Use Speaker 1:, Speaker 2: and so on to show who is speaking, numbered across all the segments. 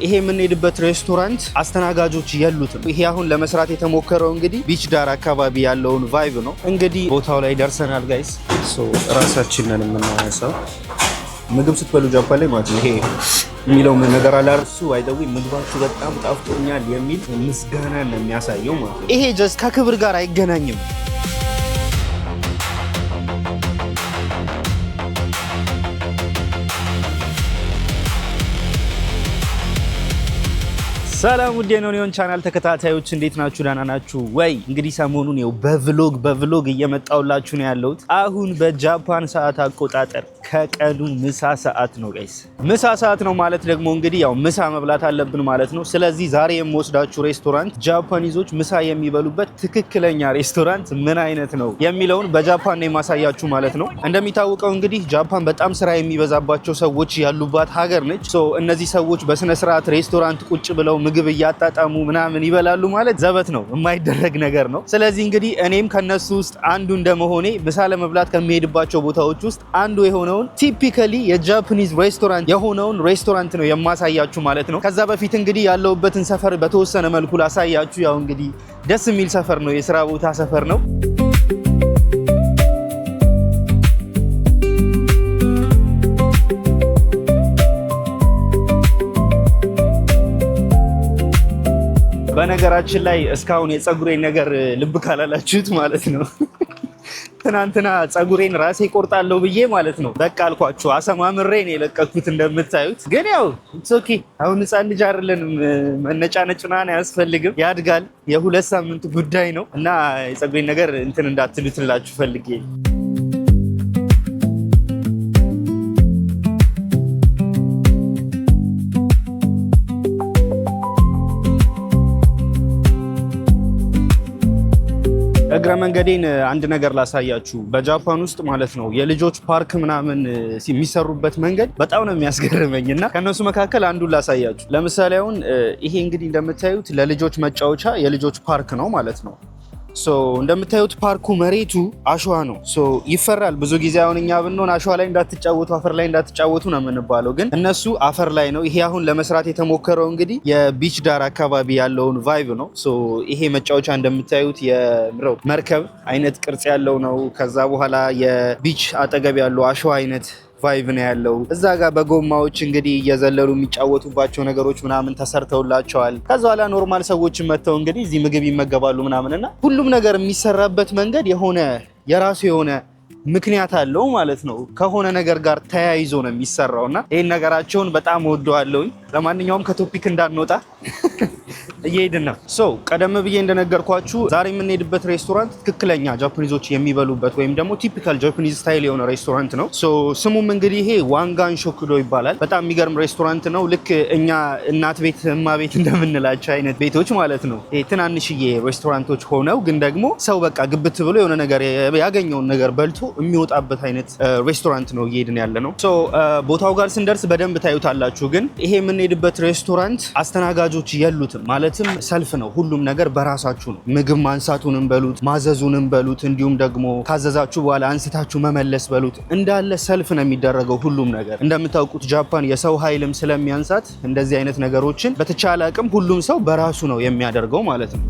Speaker 1: ይሄ የምንሄድበት ሬስቶራንት አስተናጋጆች የሉትም። ይሄ አሁን ለመስራት የተሞከረው እንግዲህ ቢች ዳር አካባቢ ያለውን ቫይብ ነው። እንግዲህ ቦታው ላይ ደርሰናል ጋይስ። ራሳችንን የምናነሳው ምግብ ስትበሉ ጃፓን ላይ ማለት ነው ይሄ የሚለው ነገር አለ እርሱ አይደዊ ምግባችሁ በጣም ጣፍጦኛል የሚል ምስጋና ነው የሚያሳየው ማለት ነው። ይሄ ጀስት ከክብር ጋር አይገናኝም። ሰላም ውድ የኖኒዮን ቻናል ተከታታዮች እንዴት ናችሁ? ደህና ናችሁ ወይ? እንግዲህ ሰሞኑን ነው በቭሎግ እየመጣውላችሁ ነው ያለሁት። አሁን በጃፓን ሰዓት አቆጣጠር ከቀኑ ምሳ ሰዓት ነው ጋይስ። ምሳ ሰዓት ነው ማለት ደግሞ እንግዲህ ያው ምሳ መብላት አለብን ማለት ነው። ስለዚህ ዛሬ የምወስዳችሁ ሬስቶራንት ጃፓኒዞች ምሳ የሚበሉበት ትክክለኛ ሬስቶራንት ምን አይነት ነው የሚለውን በጃፓን ነው የማሳያችሁ ማለት ነው። እንደሚታወቀው እንግዲህ ጃፓን በጣም ስራ የሚበዛባቸው ሰዎች ያሉባት ሀገር ነች። እነዚህ ሰዎች በስነ ስርዓት ሬስቶራንት ቁጭ ብለው ምግብ እያጣጣሙ ምናምን ይበላሉ ማለት ዘበት ነው፣ የማይደረግ ነገር ነው። ስለዚህ እንግዲህ እኔም ከነሱ ውስጥ አንዱ እንደመሆኔ ምሳ ለመብላት ከሚሄድባቸው ቦታዎች ውስጥ አንዱ የሆነውን ቲፒካሊ የጃፓኒዝ ሬስቶራንት የሆነውን ሬስቶራንት ነው የማሳያችሁ ማለት ነው። ከዛ በፊት እንግዲህ ያለውበትን ሰፈር በተወሰነ መልኩ ላሳያችሁ። ያው እንግዲህ ደስ የሚል ሰፈር ነው፣ የስራ ቦታ ሰፈር ነው። በነገራችን ላይ እስካሁን የፀጉሬን ነገር ልብ ካላላችሁት ማለት ነው ትናንትና ፀጉሬን ራሴ ቆርጣለሁ ብዬ ማለት ነው በቃ አልኳችሁ፣ አሰማምሬ ነው የለቀኩት እንደምታዩት። ግን ያው ኢትስ ኦኬ፣ አሁን ህፃን ልጅ አይደለንም፣ መነጫነጭ ምናምን አያስፈልግም፣ ያድጋል። የሁለት ሳምንት ጉዳይ ነው እና የፀጉሬን ነገር እንትን እንዳትሉትላችሁ ፈልጌ። እግረ መንገዴን አንድ ነገር ላሳያችሁ። በጃፓን ውስጥ ማለት ነው የልጆች ፓርክ ምናምን የሚሰሩበት መንገድ በጣም ነው የሚያስገርመኝ እና ከነሱ መካከል አንዱን ላሳያችሁ። ለምሳሌ አሁን ይሄ እንግዲህ እንደምታዩት ለልጆች መጫወቻ የልጆች ፓርክ ነው ማለት ነው። እንደምታዩት ፓርኩ መሬቱ አሸዋ ነው። ይፈራል ብዙ ጊዜ። አሁን እኛ ብንሆን አሸዋ ላይ እንዳትጫወቱ፣ አፈር ላይ እንዳትጫወቱ ነው የምንባለው፣ ግን እነሱ አፈር ላይ ነው። ይሄ አሁን ለመስራት የተሞከረው እንግዲህ የቢች ዳር አካባቢ ያለውን ቫይብ ነው። ይሄ መጫወቻ እንደምታዩት የመርከብ አይነት ቅርጽ ያለው ነው። ከዛ በኋላ የቢች አጠገብ ያለው አሸዋ አይነት ቫይብ ነው ያለው። እዛ ጋር በጎማዎች እንግዲህ እየዘለሉ የሚጫወቱባቸው ነገሮች ምናምን ተሰርተውላቸዋል። ከዛ በኋላ ኖርማል ሰዎችን መጥተው እንግዲህ እዚህ ምግብ ይመገባሉ ምናምንና ሁሉም ነገር የሚሰራበት መንገድ የራሱ የሆነ ምክንያት አለው ማለት ነው። ከሆነ ነገር ጋር ተያይዞ ነው የሚሰራውና ይሄን ነገራቸውን በጣም ወደዋለሁኝ። ለማንኛውም ከቶፒክ እንዳንወጣ እየሄድን ነው። ቀደም ብዬ እንደነገርኳችሁ ዛሬ የምንሄድበት ሬስቶራንት ትክክለኛ ጃፓኒዞች የሚበሉበት ወይም ደግሞ ቲፒካል ጃፓኒዝ ስታይል የሆነ ሬስቶራንት ነው። ስሙም እንግዲህ ይሄ ዋንጋን ሾኩዶ ይባላል። በጣም የሚገርም ሬስቶራንት ነው። ልክ እኛ እናት ቤት እማ ቤት እንደምንላቸው አይነት ቤቶች ማለት ነው። ትናንሽዬ ሬስቶራንቶች ሆነው ግን ደግሞ ሰው በቃ ግብት ብሎ የሆነ ነገር ያገኘውን ነገር በልቶ የሚወጣበት አይነት ሬስቶራንት ነው እየሄድን ያለ ነው። ቦታው ጋር ስንደርስ በደንብ ታዩታላችሁ። ግን ይሄ የምንሄድበት ሬስቶራንት አስተናጋጆች የሉትም ማለትም ሰልፍ ነው። ሁሉም ነገር በራሳችሁ ነው። ምግብ ማንሳቱንም በሉት ማዘዙንም በሉት እንዲሁም ደግሞ ካዘዛችሁ በኋላ አንስታችሁ መመለስ በሉት እንዳለ ሰልፍ ነው የሚደረገው ሁሉም ነገር። እንደምታውቁት ጃፓን የሰው ኃይልም ስለሚያንሳት እንደዚህ አይነት ነገሮችን በተቻለ አቅም ሁሉም ሰው በራሱ ነው የሚያደርገው ማለት ነው።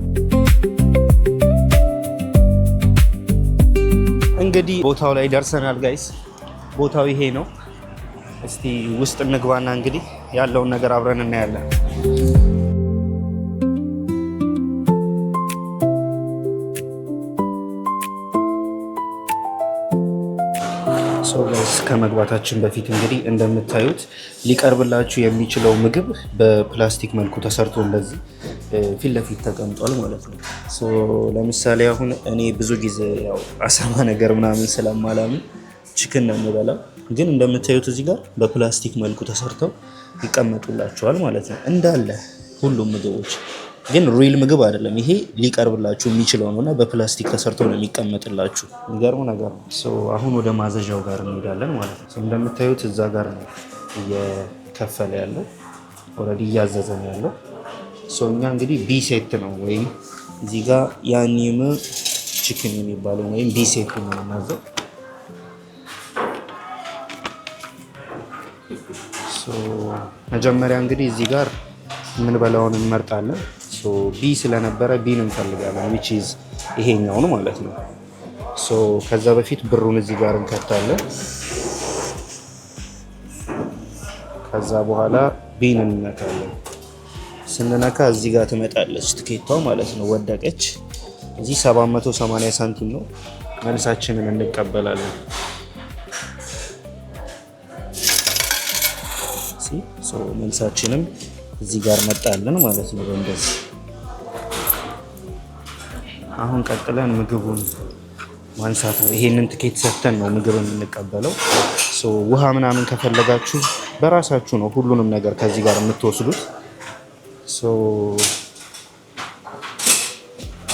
Speaker 1: እንግዲህ ቦታው ላይ ደርሰናል ጋይስ። ቦታው ይሄ ነው። እስቲ ውስጥ እንግባና እንግዲህ ያለውን ነገር አብረን እናያለን። ከመግባታችን በፊት እንግዲህ እንደምታዩት ሊቀርብላችሁ የሚችለው ምግብ በፕላስቲክ መልኩ ተሰርቶ እንደዚህ ፊት ለፊት ተቀምጧል ማለት ነው። ለምሳሌ አሁን እኔ ብዙ ጊዜ ያው አሳማ ነገር ምናምን ስለማላምን ቺክን ነው የምበላው፣ ግን እንደምታዩት እዚህ ጋር በፕላስቲክ መልኩ ተሰርተው ይቀመጡላችኋል ማለት ነው። እንዳለ ሁሉም ምግቦች ግን ሪል ምግብ አይደለም። ይሄ ሊቀርብላችሁ የሚችለው ነውና በፕላስቲክ ተሰርቶ ነው የሚቀመጥላችሁ። የሚገርም ነገር ነው። አሁን ወደ ማዘዣው ጋር እንሄዳለን ማለት ነው። እንደምታዩት እዛ ጋር ነው እየከፈለ ያለው፣ ኦልሬዲ እያዘዘ ነው ያለው። እኛ እንግዲህ ቢ ሴት ነው ወይም እዚህ ጋር ያኒም ቺክን የሚባለው ወይም ቢ ሴት ነው የምናዘው። መጀመሪያ እንግዲህ እዚህ ጋር የምንበላውን እንመርጣለን። ቢ ስለነበረ ቢን እንፈልጋለን which is ይሄኛውን ማለት ነው። ከዛ በፊት ብሩን እዚህ ጋር እንከታለን። ከዛ በኋላ ቢን እንነካለን። ስንነካ እዚህ ጋር ትመጣለች ትኬቷ ማለት ነው። ወደቀች። እዚህ 780 ሳንቲም ነው። መልሳችንን እንቀበላለን። መልሳችንም እዚህ ጋር መጣልን ማለት ነው። እንደዚህ አሁን ቀጥለን ምግቡን ማንሳት ነው። ይሄንን ትኬት ሰጥተን ነው ምግብ የምንቀበለው። ውሃ ምናምን ከፈለጋችሁ በራሳችሁ ነው ሁሉንም ነገር ከዚህ ጋር የምትወስዱት።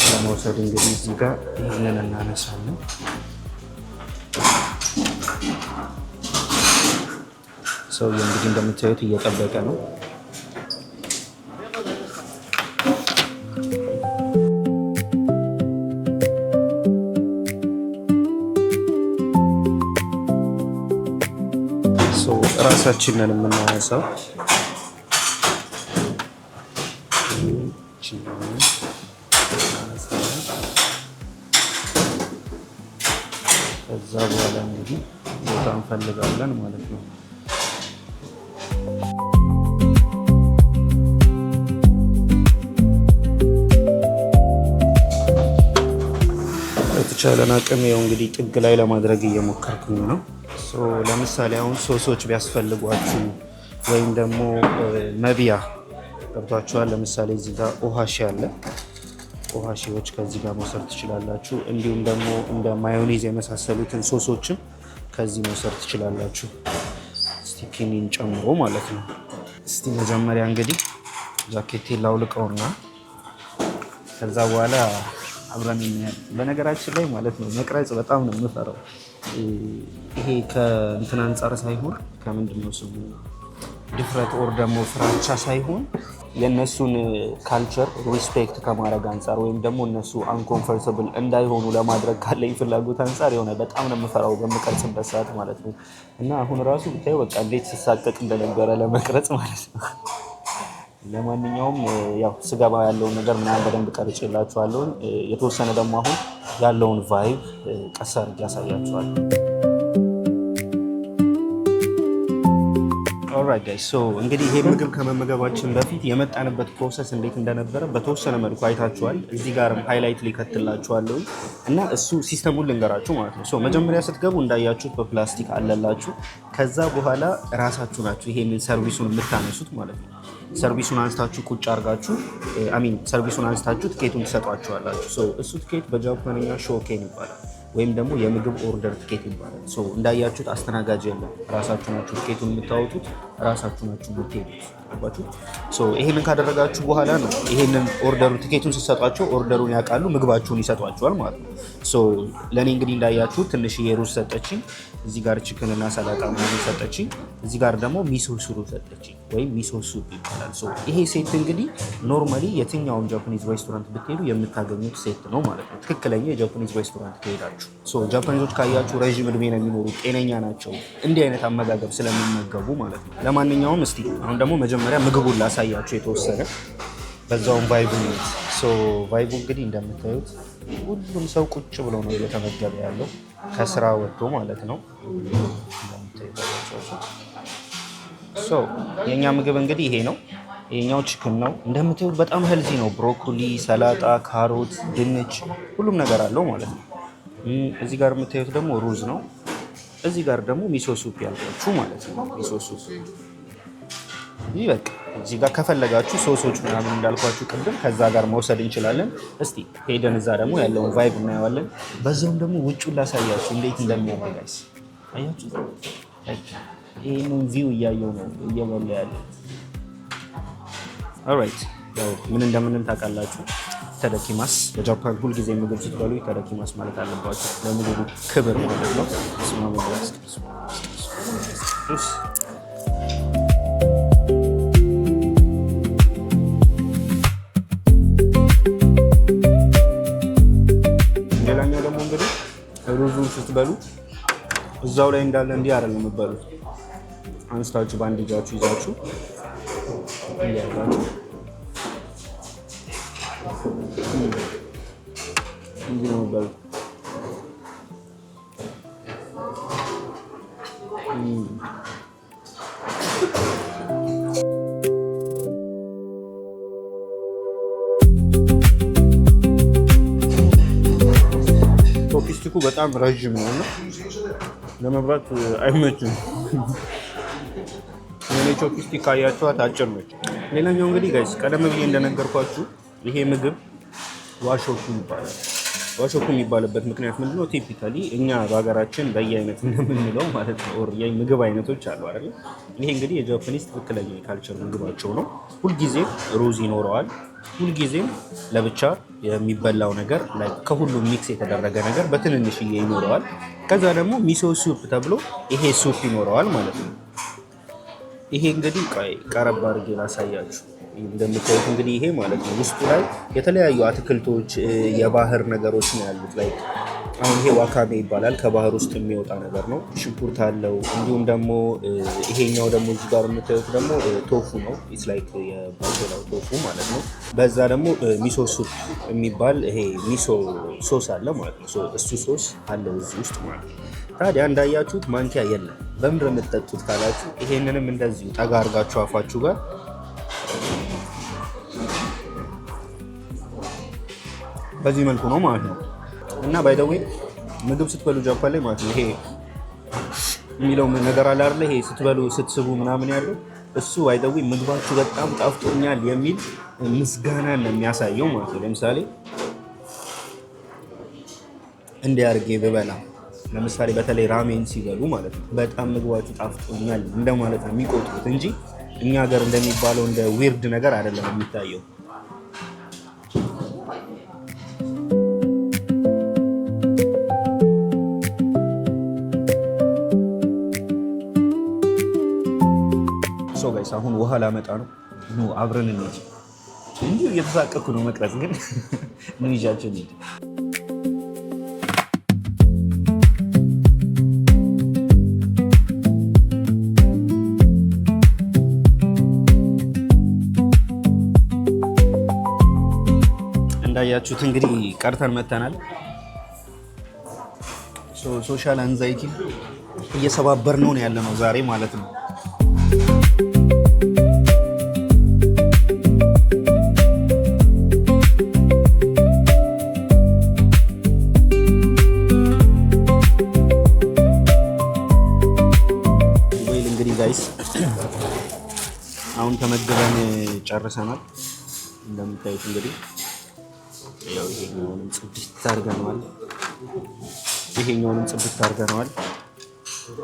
Speaker 1: ለመውሰድ እንግዲህ እዚህ ጋር ይህንን እናነሳለን። ሰውዬው እንግዲህ እንደምታዩት እየጠበቀ ነው። ራሳችንን የምናነሳው ከዛ በኋላ እንግዲህ ቦታ እንፈልጋለን ማለት ነው። የተቻለን አቅም ያው እንግዲህ ጥግ ላይ ለማድረግ እየሞከርኩኝ ነው። ለምሳሌ አሁን ሶሶች ቢያስፈልጓችሁ ወይም ደግሞ መብያ ገብቷችኋል። ለምሳሌ እዚህ ጋር ኦሃሺ አለ። ኦሃሺዎች ከዚህ ጋር መውሰድ ትችላላችሁ። እንዲሁም ደግሞ እንደ ማዮኔዝ የመሳሰሉትን ሶሶችም ከዚህ መውሰድ ትችላላችሁ። ስቲኪኒን ጨምሮ ማለት ነው። እስቲ መጀመሪያ እንግዲህ ጃኬቴን ላውልቀውና ከዛ በኋላ አብረን እናያለን። በነገራችን ላይ ማለት ነው መቅረጽ በጣም ነው የምፈራው። ይሄ ከእንትን አንጻር ሳይሆን ከምንድነው ስሙ ድፍረት ኦር ደግሞ ፍራቻ ሳይሆን የእነሱን ካልቸር ሪስፔክት ከማድረግ አንጻር ወይም ደግሞ እነሱ አንኮምፎርታብል እንዳይሆኑ ለማድረግ ካለኝ ፍላጎት አንጻር የሆነ በጣም ነው የምፈራው በምቀርጽበት ሰዓት ማለት ነው። እና አሁን ራሱ ብታዩ በቃ እንዴት ስሳቀቅ እንደነበረ ለመቅረጽ ማለት ነው። ለማንኛውም ያው ስገባ ያለውን ነገር ምናምን በደንብ ቀርጬላችኋለሁ። የተወሰነ ደግሞ አሁን ያለውን ቫይብ ቀስ አድርጌ ያሳያችኋለሁ። ኦልራይት ጋይስ እንግዲህ ይሄ ምግብ ከመመገባችን በፊት የመጣንበት ፕሮሰስ እንዴት እንደነበረ በተወሰነ መልኩ አይታችኋል። እዚህ ጋርም ሃይላይት ሊከትላችኋለሁ እና እሱ ሲስተሙን ልንገራችሁ ማለት ነው። መጀመሪያ ስትገቡ እንዳያችሁት በፕላስቲክ አለላችሁ። ከዛ በኋላ ራሳችሁ ናችሁ ይሄንን ሰርቪሱን የምታነሱት ማለት ነው። ሰርቪሱን አንስታችሁ ቁጭ አድርጋችሁ ሰርቪሱን አንስታችሁ ትኬቱን ትሰጧችኋላችሁ። እሱ ትኬት በጃፓንኛ ሾኬን ይባላል ወይም ደግሞ የምግብ ኦርደር ትኬት ይባላል። እንዳያችሁት አስተናጋጅ የለም። ራሳችሁ ናችሁ ትኬቱን የምታወጡት፣ ራሳችሁ ናችሁ የምትሄዱት። ይሄንን ካደረጋችሁ በኋላ ነው ይሄንን ኦርደሩ ትኬቱን ሲሰጧቸው ኦርደሩን ያውቃሉ፣ ምግባችሁን ይሰጧችኋል ማለት ነው። ለእኔ እንግዲህ እንዳያችሁት ትንሽዬ ሩዝ ሰጠችኝ፣ እዚህ ጋር ቺክን እና ሰላጣ ምናምን ሰጠችኝ፣ እዚህ ጋር ደግሞ ሚሶ ሱሩ ሰጠችኝ ወይም ሚሶ ሱፕ ይባላል። ይሄ ሴት እንግዲህ ኖርማሊ የትኛውን ጃፓኒዝ ሬስቶራንት ብትሄዱ የምታገኙት ሴት ነው ማለት ነው። ትክክለኛ የጃፓኒዝ ሬስቶራንት ከሄዳችሁ ጃፓኒዞች ካያችሁ ረዥም እድሜ ነው የሚኖሩት፣ ጤነኛ ናቸው፣ እንዲህ አይነት አመጋገብ ስለሚመገቡ ማለት ነው። ለማንኛውም እስቲ አሁን ደግሞ መጀመሪያ ምግቡን ላሳያችሁ የተወሰነ በዛውም ቫይቡ ነው። ቫይቡ እንግዲህ እንደምታዩት ሁሉም ሰው ቁጭ ብሎ ነው እየተመገበ ያለው ከስራ ወጥቶ ማለት ነው። የእኛ ምግብ እንግዲህ ይሄ ነው። ይሄኛው ቺክን ነው እንደምታዩት፣ በጣም ሄልዚ ነው። ብሮኮሊ፣ ሰላጣ፣ ካሮት፣ ድንች ሁሉም ነገር አለው ማለት ነው። እዚህ ጋር የምታዩት ደግሞ ሩዝ ነው። እዚህ ጋር ደግሞ ሚሶ ሱፕ ያልኳችሁ ማለት ነው። ሚሶ ሱፕ ይህ በቃ እዚህ ጋር ከፈለጋችሁ ሶሶች ምናምን እንዳልኳችሁ ቅድም ከዛ ጋር መውሰድ እንችላለን። እስቲ ሄደን እዛ ደግሞ ያለውን ቫይብ እናየዋለን። በዛውም ደግሞ ውጭውን ላሳያችሁ እንዴት እንደሚያደርጋይስ አያችሁ። ይህንን ቪው እያየው ነው እየበላ ያለ። ኦልራይት ያው ምን እንደምንም ታውቃላችሁ። ተደኪማስ በጃፓን ሁልጊዜ ምግብ ስትበሉ ተደኪማስ ማለት አለባችሁ፣ ለምግቡ ክብር ማለት ነው። ስማ መብራስ ሌላኛው ደግሞ እንግዲህ ሩዙን ስትበሉ እዛው ላይ እንዳለ እንዲህ አይደለም የምትበሉት። አንስታችሁ በአንድ እጃችሁ ይዛችሁ እንዲያርጋችሁ እንዲህ ነው የሚባለው። ቾፕስቲኩ በጣም ረዥም ነው እና ለመብላት አይመችም። የኔ ቾፕስቲክ ካያችኋት አጭር ነች። ሌላኛው እንግዲህ ጋይስ ቀደም ብዬ እንደነገርኳችሁ ይሄ ምግብ ዋሾኩ ይባላል። ዋሾኩ የሚባልበት ምክንያት ምንድነው? ቲፒካሊ እኛ በሀገራችን በየአይነት እንደምንለው ማለት ነው የምግብ አይነቶች አሉ አይደል? ይሄ እንግዲህ የጃፓኒስ ትክክለኛ የካልቸር ምግባቸው ነው። ሁልጊዜም ሩዝ ይኖረዋል። ሁልጊዜም ለብቻ የሚበላው ነገር ላይ ከሁሉም ሚክስ የተደረገ ነገር በትንንሽዬ ይኖረዋል። ከዛ ደግሞ ሚሶ ሱፕ ተብሎ ይሄ ሱፕ ይኖረዋል ማለት ነው። ይሄ እንግዲህ ቀረብ አድርጌ ላሳያችሁ። እንደምታዩት እንግዲህ ይሄ ማለት ነው ውስጡ ላይ የተለያዩ አትክልቶች፣ የባህር ነገሮች ነው ያሉት። ላይ አሁን ይሄ ዋካሜ ይባላል፣ ከባህር ውስጥ የሚወጣ ነገር ነው። ሽንኩርት አለው። እንዲሁም ደግሞ ይሄኛው ደግሞ እዚህ ጋር የምታዩት ደግሞ ቶፉ ነው። ኢትስ ላይክ የባቄላው ቶፉ ማለት ነው። በዛ ደግሞ ሚሶ ሱፕ የሚባል ይሄ ሚሶ ሶስ አለ ማለት ነው። እሱ ሶስ አለው እዚህ ውስጥ ማለት ነው። ታዲያ እንዳያችሁት ማንኪያ የለም። በምንድን ነው የምትጠጡት ካላችሁ ይሄንንም እንደዚሁ ጠጋ አድርጋችሁ አፋችሁ ጋር በዚህ መልኩ ነው ማለት ነው። እና ባይ ዘ ዌይ ምግብ ስትበሉ ጃፓን ላይ ማለት ነው ይሄ የሚለው ነገር አለ አይደል? ይሄ ስትበሉ ስትስቡ ምናምን ያለው እሱ ባይ ዘ ዌይ ምግባችሁ በጣም ጣፍጦኛል የሚል ምስጋና ነው የሚያሳየው ማለት ነው። ለምሳሌ እንዲያርጌ ብበላ ለምሳሌ በተለይ ራሜን ሲበሉ ማለት ነው በጣም ምግባችሁ ጣፍጦኛል እንደማለት ነው የሚቆጥሩት እንጂ እኛ ሀገር እንደሚባለው እንደ ዊርድ ነገር አይደለም የሚታየው። ሶ ጋይስ አሁን ውሃ ላመጣ ነው። ኑ አብረን እንሂድ። እንዲሁ እየተሳቀኩ ነው መቅረጽ ግን ኑ ይዣችሁ እንሂድ። እንዳያችሁት እንግዲህ ቀርተን መተናል። ሶሻል አንዛይቲ እየሰባበር ነው ያለ ነው ዛሬ ማለት ነው። ወይል እንግዲህ ጋይስ አሁን ተመግበን ጨርሰናል። እንደምታዩት እንግዲህ ያው ይሄኛውንም ጽድት አድርገነዋል።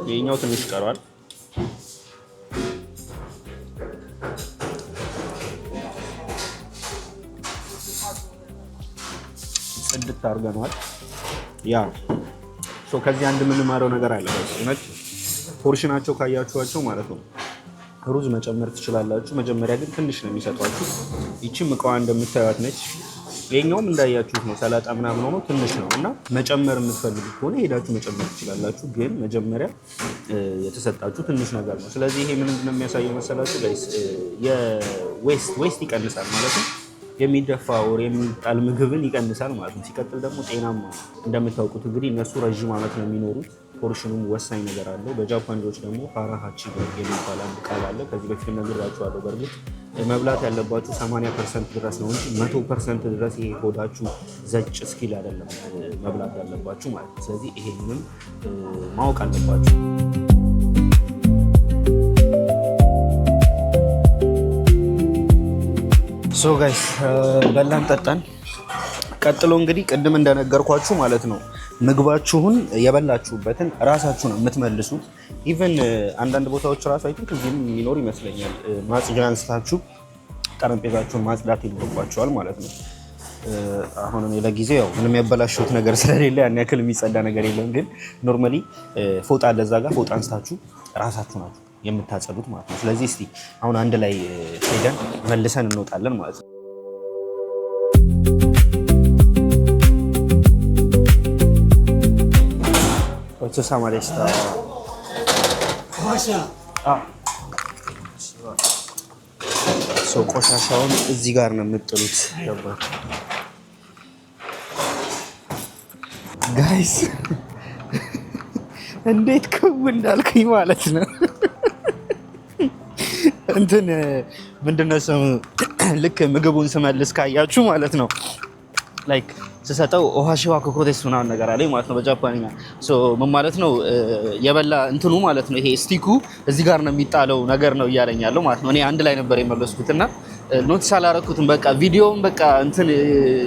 Speaker 1: ይሄኛው ትንሽ ቀረዋል። ጽድት አድርገነዋል። ያ ከዚህ አንድ የምንማረው ነገር አለ። እውነት ፖርሽናቸው ካያችኋቸው ማለት ነው ሩዝ መጨመር ትችላላችሁ። መጀመሪያ ግን ትንሽ ነው የሚሰጧችሁ። ይቺም እቃዋ እንደምታዩት ነች። ይሄኛውም እንዳያችሁት ነው። ሰላጣ ምናምን ሆኖ ትንሽ ነው እና መጨመር የምትፈልጉ ከሆነ ሄዳችሁ መጨመር ትችላላችሁ። ግን መጀመሪያ የተሰጣችሁ ትንሽ ነገር ነው። ስለዚህ ይሄ ምንድን ነው የሚያሳየው መሰላችሁ ጋይስ? የዌስት ይቀንሳል ማለት ነው። የሚደፋ ወር የሚጣል ምግብን ይቀንሳል ማለት ነው። ሲቀጥል ደግሞ ጤናማ እንደምታውቁት እንግዲህ እነሱ ረዥም ዓመት ነው የሚኖሩት። ፖርሽኑም ወሳኝ ነገር አለው። በጃፓን ልጆች ደግሞ ሀራሃቺ የሚባል አንድ ቃል አለ። ከዚህ በፊት ነግራችኋለሁ። በእርግጥ መብላት ያለባችሁ 80% ድረስ ነው እንጂ 100% ድረስ ይሄ ሆዳችሁ ዘጭ እስኪል አይደለም መብላት ያለባችሁ ማለት ነው። ስለዚህ ይሄንን ማወቅ አለባችሁ። ሶ ጋይስ በላን ጠጣን። ቀጥሎ እንግዲህ ቅድም እንደነገርኳችሁ ማለት ነው ምግባችሁን የበላችሁበትን ራሳችሁ ነው የምትመልሱት። ኢቨን አንዳንድ ቦታዎች ራሱ አይቶ እዚህም የሚኖር ይመስለኛል ማጽጃ አንስታችሁ ጠረጴዛችሁን ማጽዳት ይኖርባችኋል ማለት ነው። አሁን እኔ ለጊዜው ያው ምንም ያበላሽሁት ነገር ስለሌለ ያን ያክል የሚጸዳ ነገር የለም። ግን ኖርማሊ ፎጣ አለ እዛ ጋር ፎጣ አንስታችሁ ራሳችሁ ናችሁ የምታጸዱት ማለት ነው። ስለዚህ እስቲ አሁን አንድ ላይ ሄደን መልሰን እንወጣለን ማለት ነው። Sama de sta. ሰው ቆሻሻውን እዚህ ጋር ነው የምጥሉት። ጋይስ እንዴት ከው እንዳልኩኝ ማለት ነው። እንትን ምንድነው ስሙ ልክ ምግቡን ስመልስ ካያችሁ ማለት ነው ላይክ ስሰጠው ኦሃሺዋ ኮኮቴስ ምናምን ነገር አለኝ ማለት ነው በጃፓንኛ። ምን ማለት ነው የበላ እንትኑ ማለት ነው ይሄ ስቲኩ እዚህ ጋር ነው የሚጣለው ነገር ነው እያለኝ ያለው ማለት ነው። እኔ አንድ ላይ ነበር የመለስኩትና ኖቲስ አላረኩትም። በቃ ቪዲዮውን በቃ እንትን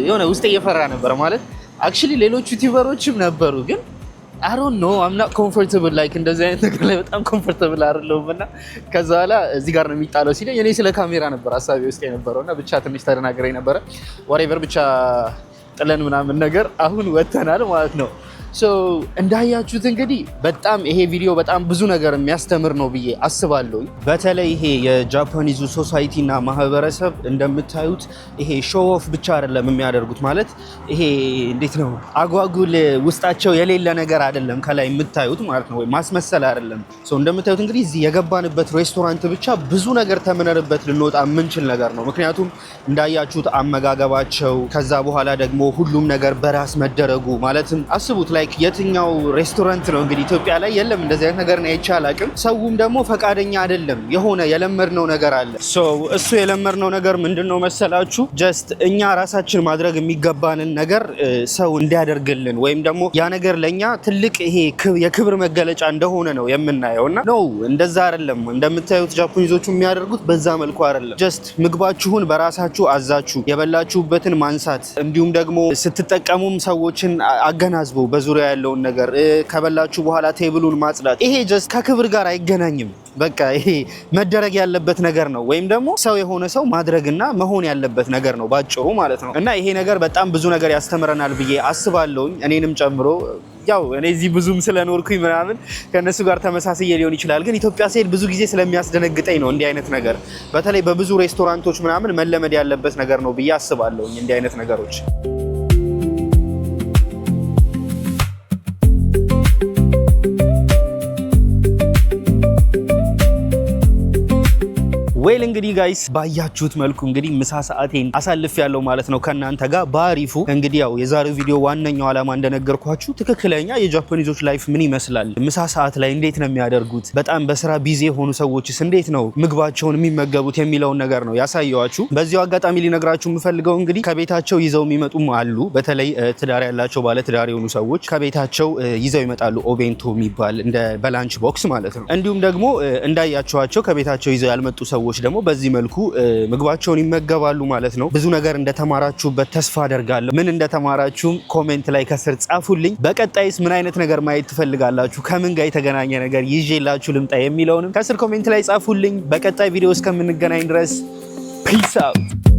Speaker 1: የሆነ ውስጤ እየፈራ ነበር ማለት አክቹሊ ሌሎች ዩቲዩበሮችም ነበሩ ግን I don't know I'm not comfortable like እንደዚህ አይነት ነገር ላይ በጣም ኮምፎርታብል አይደለሁም እና ከዛ በኋላ እዚህ ጋር ነው የሚጣለው ሲለኝ እኔ ስለ ካሜራ ነበር ሀሳቤ ውስጥ የነበረውና ብቻ ትንሽ ተደናግረኝ ነበረ። whatever ብቻ ጥለን ምናምን ነገር አሁን ወተናል ማለት ነው። እንዳያችሁት እንግዲህ በጣም ይሄ ቪዲዮ በጣም ብዙ ነገር የሚያስተምር ነው ብዬ አስባለሁ። በተለይ ይሄ የጃፓኒዙ ሶሳይቲ እና ማህበረሰብ እንደምታዩት ይሄ ሾው ኦፍ ብቻ አይደለም የሚያደርጉት ማለት ይሄ እንዴት ነው አጓጉል ውስጣቸው የሌለ ነገር አይደለም ከላይ የምታዩት ማለት ነው ወይ ማስመሰል አይደለም። እንደምታዩት እንግዲህ እዚህ የገባንበት ሬስቶራንት ብቻ ብዙ ነገር ተምነንበት ልንወጣ የምንችል ነገር ነው። ምክንያቱም እንዳያችሁት አመጋገባቸው ከዛ በኋላ ደግሞ ሁሉም ነገር በራስ መደረጉ ማለትም አስቡት ላይ የትኛው ሬስቶራንት ነው እንግዲህ ኢትዮጵያ ላይ የለም እንደዚህ አይነት ነገር ነው አይቻል አቅም ሰውም ደግሞ ፈቃደኛ አይደለም። የሆነ የለመድነው ነገር አለ። እሱ የለመድነው ነገር ምንድነው መሰላችሁ ጀስት እኛ ራሳችን ማድረግ የሚገባንን ነገር ሰው እንዲያደርግልን ወይም ደግሞ ያ ነገር ለኛ ትልቅ ይሄ የክብር መገለጫ እንደሆነ ነው የምናየውና ነው እንደዛ አይደለም። እንደምታዩት ጃፓኒዞቹ የሚያደርጉት በዛ መልኩ አይደለም። ጀስት ምግባችሁን በራሳችሁ አዛችሁ የበላችሁበትን ማንሳት እንዲሁም ደግሞ ስትጠቀሙም ሰዎችን አገናዝበው በዙሪያ ያለውን ነገር ከበላችሁ በኋላ ቴብሉን ማጽዳት ይሄ ጀስት ከክብር ጋር አይገናኝም። በቃ ይሄ መደረግ ያለበት ነገር ነው ወይም ደግሞ ሰው የሆነ ሰው ማድረግና መሆን ያለበት ነገር ነው ባጭሩ ማለት ነው። እና ይሄ ነገር በጣም ብዙ ነገር ያስተምረናል ብዬ አስባለሁ እኔንም ጨምሮ። ያው እኔ እዚህ ብዙም ስለኖርኩኝ ምናምን ከነሱ ጋር ተመሳሳይ ሊሆን ይችላል ግን ኢትዮጵያ ስሄድ ብዙ ጊዜ ስለሚያስደነግጠኝ ነው እንዲህ አይነት ነገር በተለይ በብዙ ሬስቶራንቶች ምናምን መለመድ ያለበት ነገር ነው ብዬ አስባለሁ እንዲህ አይነት ነገሮች። ዌል እንግዲህ ጋይስ ባያችሁት መልኩ እንግዲህ ምሳ ሰዓቴን አሳልፍ ያለው ማለት ነው ከናንተ ጋር ባሪፉ። እንግዲህ ያው የዛሬው ቪዲዮ ዋነኛው ዓላማ እንደነገርኳችሁ ትክክለኛ የጃፓኒዞች ላይፍ ምን ይመስላል፣ ምሳ ሰዓት ላይ እንዴት ነው የሚያደርጉት፣ በጣም በስራ ቢዚ የሆኑ ሰዎችስ እንዴት ነው ምግባቸውን የሚመገቡት የሚለውን ነገር ነው ያሳየዋችሁ። በዚሁ አጋጣሚ ሊነግራችሁ የምፈልገው እንግዲህ ከቤታቸው ይዘው የሚመጡም አሉ። በተለይ ትዳር ያላቸው ባለ ትዳር የሆኑ ሰዎች ከቤታቸው ይዘው ይመጣሉ። ኦቤንቶ የሚባል እንደ በላንች ቦክስ ማለት ነው። እንዲሁም ደግሞ እንዳያችኋቸው ከቤታቸው ይዘው ያልመጡ ሰዎች ደግሞ በዚህ መልኩ ምግባቸውን ይመገባሉ ማለት ነው። ብዙ ነገር እንደተማራችሁበት ተስፋ አደርጋለሁ። ምን እንደተማራችሁ ኮሜንት ላይ ከስር ጻፉልኝ። በቀጣይስ ምን አይነት ነገር ማየት ትፈልጋላችሁ፣ ከምን ጋር የተገናኘ ነገር ይዤላችሁ ልምጣ የሚለውንም ከስር ኮሜንት ላይ ጻፉልኝ። በቀጣይ ቪዲዮ እስከምንገናኝ ድረስ ፒስ አውት።